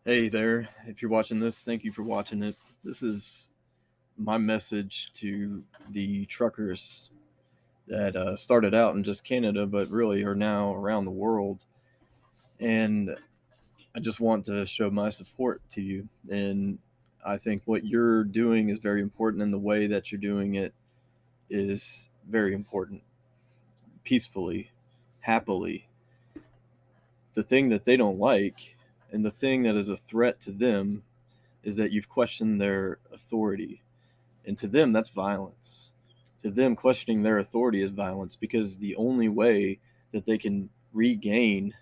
Hey there, if you're watching this, thank you for watching it. This is my message to the truckers that started out in just Canada, but really are now around the world. And I just want to show my support to you. And I think what you're doing is very important, and the way that you're doing it is very important. Peacefully, happily. The thing that they don't like, and the thing that is a threat to them, is that you've questioned their authority. And to them, that's violence. To them, questioning their authority is violence, because the only way that they can regain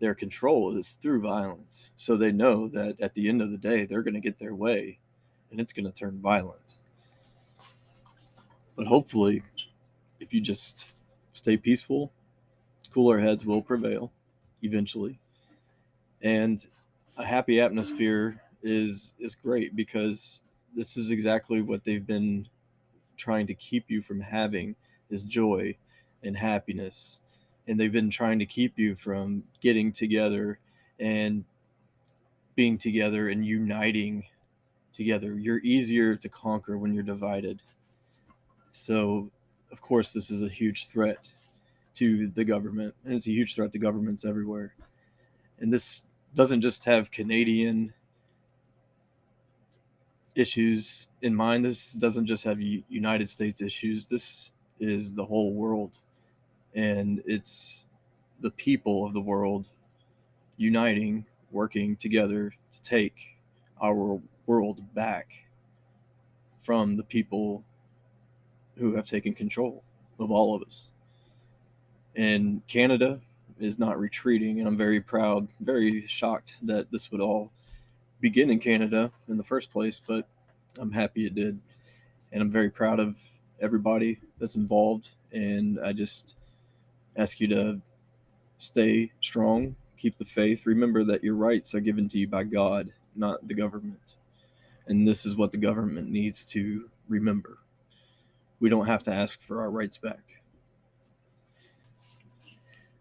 their control is through violence. So they know that at the end of the day, they're going to get their way and it's going to turn violent. But hopefully, if you just stay peaceful, cooler heads will prevail eventually. And a happy atmosphere is great, because this is exactly what they've been trying to keep you from having, is joy and happiness. And they've been trying to keep you from getting together and being together and uniting together. You're easier to conquer when you're divided. So, of course, this is a huge threat to the government, and it's a huge threat to governments everywhere. And this doesn't just have Canadian issues in mind. This doesn't just have United States issues. This is the whole world, and it's the people of the world uniting, working together to take our world back from the people who have taken control of all of us. And Canada is not retreating, and I'm very proud, very shocked that this would all begin in Canada in the first place, but I'm happy it did. And I'm very proud of everybody that's involved, and I just ask you to stay strong, keep the faith. Remember that your rights are given to you by God, not the government. And this is what the government needs to remember. We don't have to ask for our rights back.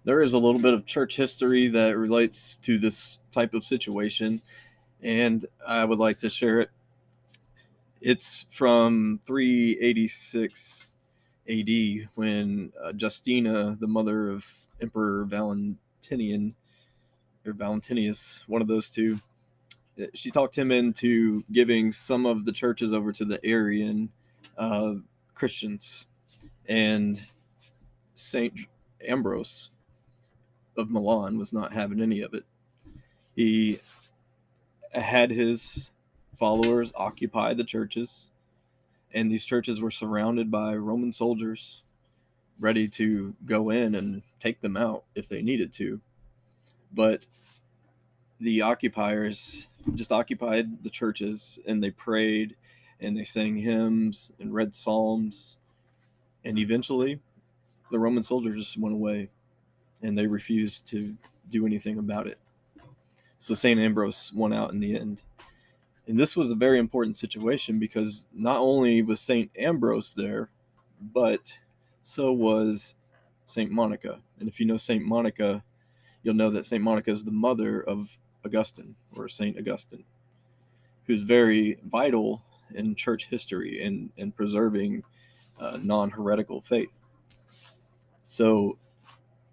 There is a little bit of church history that relates to this type of situation, and I would like to share it. It's from 386 AD, when Justina, the mother of Emperor Valentinian, or Valentinius, one of those two, she talked him into giving some of the churches over to the Arian uh, Christians. And Saint Ambrose of Milan was not having any of it. He had his followers occupy the churches, and these churches were surrounded by Roman soldiers ready to go in and take them out if they needed to. But the occupiers just occupied the churches, and they prayed and they sang hymns and read psalms, and eventually the Roman soldiers just went away and they refused to do anything about it. So St. Ambrose won out in the end. And this was a very important situation, because not only was St. Ambrose there, but so was St. Monica. And if you know St. Monica, you'll know that St. Monica is the mother of Augustine, or St. Augustine, who's very vital in church history and preserving non-heretical faith. So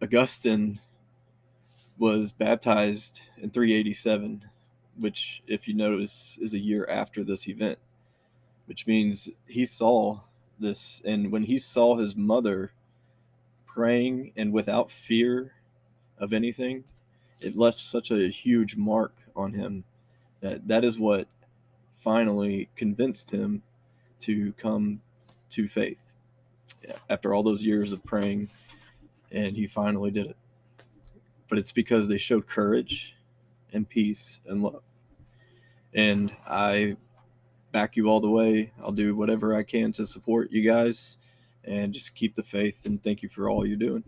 Augustine was baptized in 387, which, if you notice, is a year after this event, which means he saw this. And when he saw his mother praying and without fear of anything, it left such a huge mark on him that is what finally convinced him to come to faith after all those years of praying, and he finally did it. But it's because they showed courage and peace and love. And I back you all the way. I'll do whatever I can to support you guys, and just keep the faith, and thank you for all you're doing.